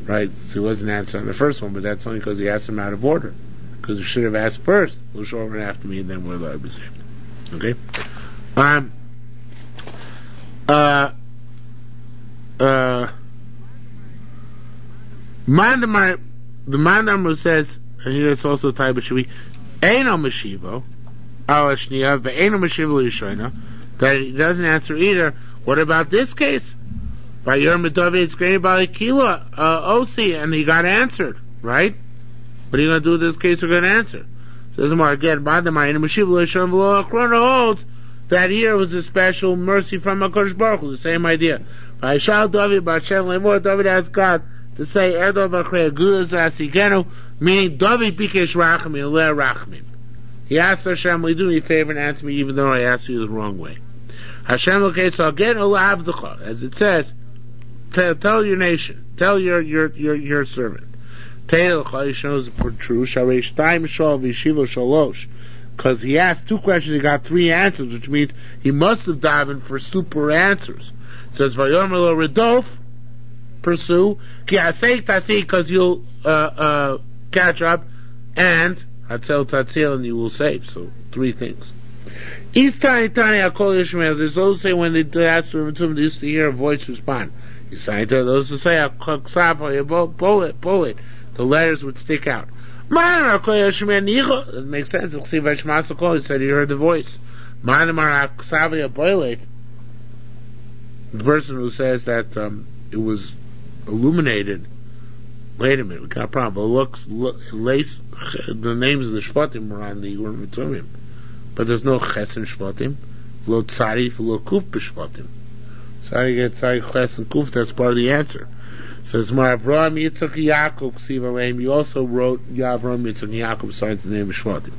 Right? So he wasn't answered on the first one, but that's only because he asked him out of order. Because he should have asked first, will Shaul run after me, and then will I be saved? Okay? The Mandamar says, and here it's also tied, but should be Eino Mashivo, Alashnia, Ve'eno Mashivo Yishoina, that he doesn't answer either. What about this case? By Yerushalmi David, it's granted by Kila, Osi, and he got answered, right? What are you going to do with this case? We're going to answer. Says more again, Mandamar, Eino Mashivo Yishoina, V'lo Akrona holds that here was a special mercy from HaKadosh Baruch Hu, the same idea. By Shal David, by Shem Lemor, David asked God to say, Erdo V'achrei Gulas Asigenu, meaning David Bikesh Rachamim, Le Rachamim. He asked Hashem, will you do me a favor and answer me even though I asked you the wrong way? Hashem locates again, Olavdecha, as it says, tell your nation, tell your servant. Teilcha, he shows for true, Sharesh Taim Shal V'Yeshiva Shalosh. Because he asked two questions, he got three answers, which means he must have davened for super answers. It says, Vayomer lo Redof, pursue, Ki Asei Tasi, because you'll catch up, and Hatel Tatil, and you will save. So, three things. East Tani Tani Hakol Yishmael, there's those who say when they ask for him, they used to hear a voice respond. Those who say, bullet, the letters would stick out. It makes sense. He said he heard the voice. The person who says that it was illuminated. Wait a minute, we got a problem. The names of the Shvatim are on the Urim and Tumim, but there's no Ches and Shvatim. Lo Tzarif, lo Kuf b'Shvatim. Sorry, get Tzarif, Ches and Kuf. That's part of the answer. Says Avraham Yitzchak Yaakov Ksiv Aleim. You also wrote Avraham Yitzchak Yaakov besides the name of Shvatim.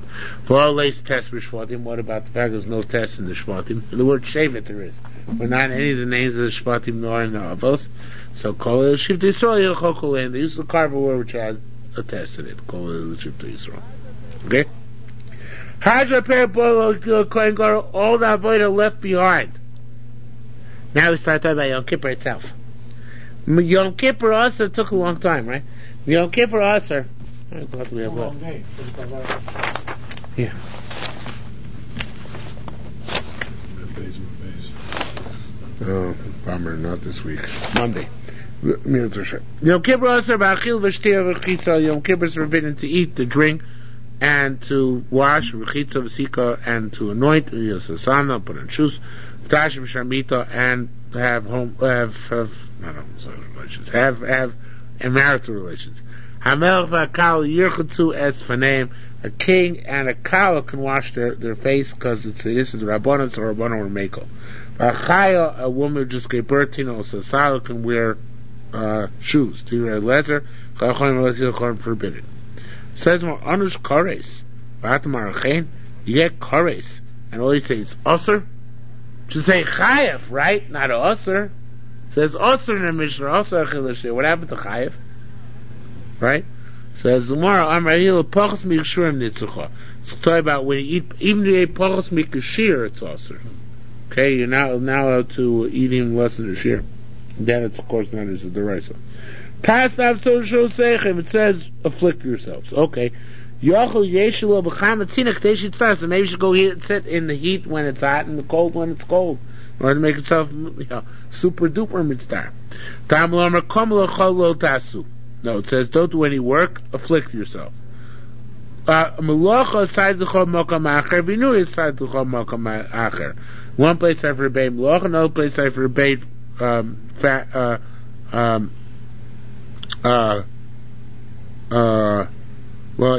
For all lace test for Shvatim. What about the fact there's no test in the Shvatim? In the word Shevet there is, but not any of the names of the Shvatim nor in the Avos. So Kol El Shivtei Yisrael Yilchok Aleim. They used to carve a word which had a test in it. Kol El Shivtei Yisrael. Okay. Hadra Per Boil Kohen Gadol. All the avodah left behind. Now we start talking about Yom Kippur itself. Yom Kippur also took a long time, right? Yom Kippur also. It's a long day. Yeah. Oh, bummer, not this week. Monday. Yom Kippur also ba'achil v'shtir v'chitza. Yom Kippur is forbidden to eat, to drink, and to wash v'chitza v'sika, and to anoint yosasana, put on shoes, v'tashim shamita, and have marital relations. Hamelch v'akal yirchatzu es faneim. A king and a kala can wash their face because this is the rabbanon, so rabbanon or meko. V'achaya, a woman who just gave birth to, also Sala can wear shoes. To wear leather, forbidden. It says more anush kares. You get kares, and all you say is usher. To say chayev, right? Not usher. It says usher in the Mishnah. Usher achilashir. What happened to chayev? Right? Says Gemara, Amaril pachas mikashurim nitzucha. It's talking about when you eat, even if you eat pachas mikashir, it's usher. Okay, you're now allowed to eat even less than a shiur. Then it's of course not as a deraisa. It says afflict yourselves. Okay. So maybe you should go sit in the heat when it's hot and the cold when it's cold, in order to make yourself super duper mitzvah. No, it says don't do any work, afflict yourself. One place I forbade malacha, another place I forbade well,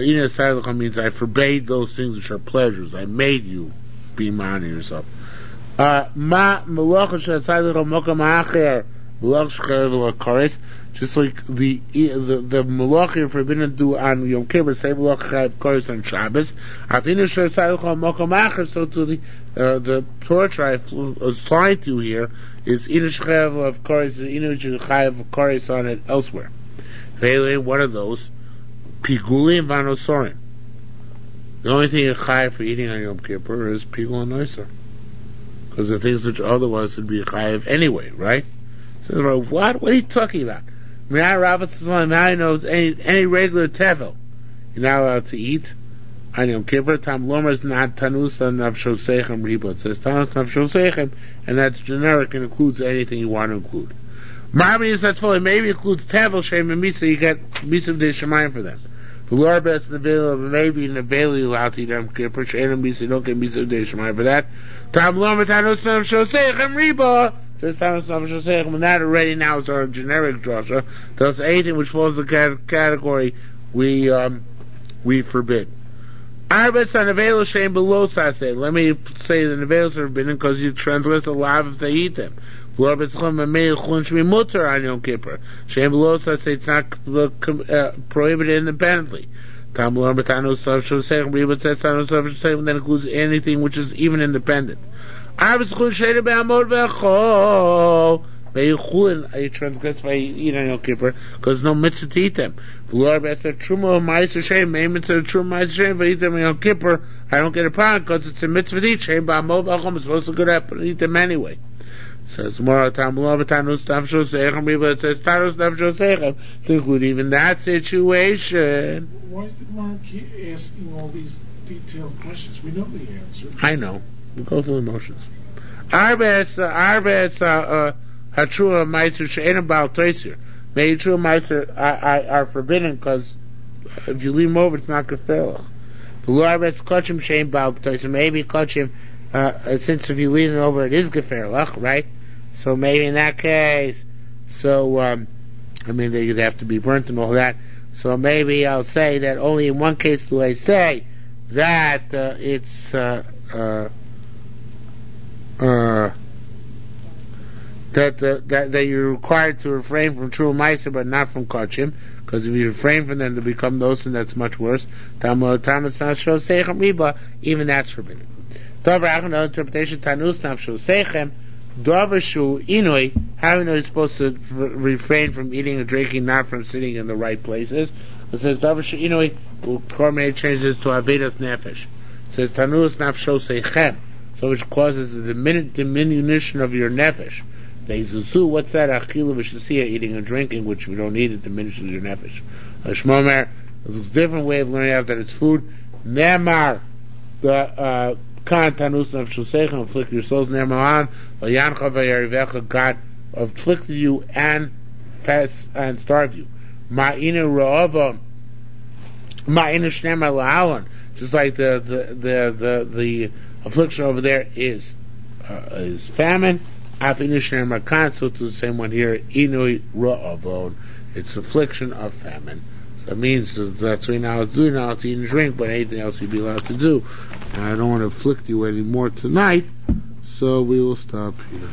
Ina means I forbade those things which are pleasures. I made you be man of yourself. Just like the malacha you're forbidden to do on Yom Kippur, say malacha of course on Shabbos. So to the torture I assigned to here is Inish of course, Inish of course on it elsewhere. What are those? Piguli and vanosorin. The only thing you're chayav for eating on Yom Kippur is pigul and noiser, because the things which otherwise would be chayav anyway, right? So what? What are you talking about? Now he knows any regular tevel you're not allowed to eat on Yom Kippur. Tam lomer is not tanus nafshosechem riba. It says tanus nafshosechem, and that's generic and includes anything you want to include. Marvin is that's fully maybe includes tevel shem and misa. You get misa de shemayim for them. The Lord best in the veil of maybe in the veil you allowed to eat Yom Kippur. Shein and misa, you don't get misa de shemayim for that. Tam lomer tanus nafshosechem riba. Says tanus nafshosechem, and that already now is our generic drasha. Thus anything which falls in the category we forbid. Arbets on Nevela Shem below Sase. Let me say the Nevelas are forbidden because you transgress the law if they eat them. Arbets mutter on Yom Kippur. Shem below Sase, it's not prohibited independently. Tam lo Tanus Nafshosechem Riba says Tanus Nafshosechem, that includes anything which is even independent. Arbets chulin sheda be'amod ve'achol. You transgress by eating on Yom Kippur because no mitzvah to eat them. Lord, I said truma ma'aser shem. Maybe mitzvah truma ma'aser shem. But eat them on Yom Kippur, I don't get a problem because it's a mitzvah to eat. Shem ba'amol ba'achom is supposed to go up and eat them anyway. Says more tam lo v'tanus nafshosechem. But it says tanus nafshosechem to include even that situation. Why is the Gemara keep asking all these detailed questions? We know the answer. I know. We go through the motions. Arbes Hatrua Meiser She'en about Tracer. Maybe Trua Meiser are forbidden because if you leave them over, it's not gefährlich. The Lord Arbes Kachim She'en about Tracer. Maybe Kachim, since if you leave them over, it is gefährlich, right? So maybe in that case, they'd have to be burnt and all that. So maybe I'll say that only in one case do I say that it's that you're required to refrain from true ma'aser, but not from kachim, because if you refrain from them to become those, and that's much worse. Even that's forbidden. Another interpretation: tanus nafshosechem, davar shu inui. How do you know you're supposed to refrain from eating and drinking, not from sitting in the right places? It says davar shu inui. Kormei changes to avedas nefesh. It says tanus nafshosechem, so which causes the diminution of your nefesh. What's that? Achila v'shasiya, eating and drinking, which we don't need, it diminishes your nefesh. Shmomer, it's a different way of learning out that it's food. Nemar, the kan tanus nafshosechem, afflict your souls. Nemaran, v'yancha v'yarivecha, God afflicted you and fast and starved you. Ma'ina ra'ava, ma'ina shnema la'alan, just like the affliction over there is famine. So to the same one here, inui ra'avon, it's affliction of famine. So that means that's what you're now to do, now to eat and drink, but anything else you'd be allowed to do. And I don't want to afflict you anymore tonight, so we will stop here.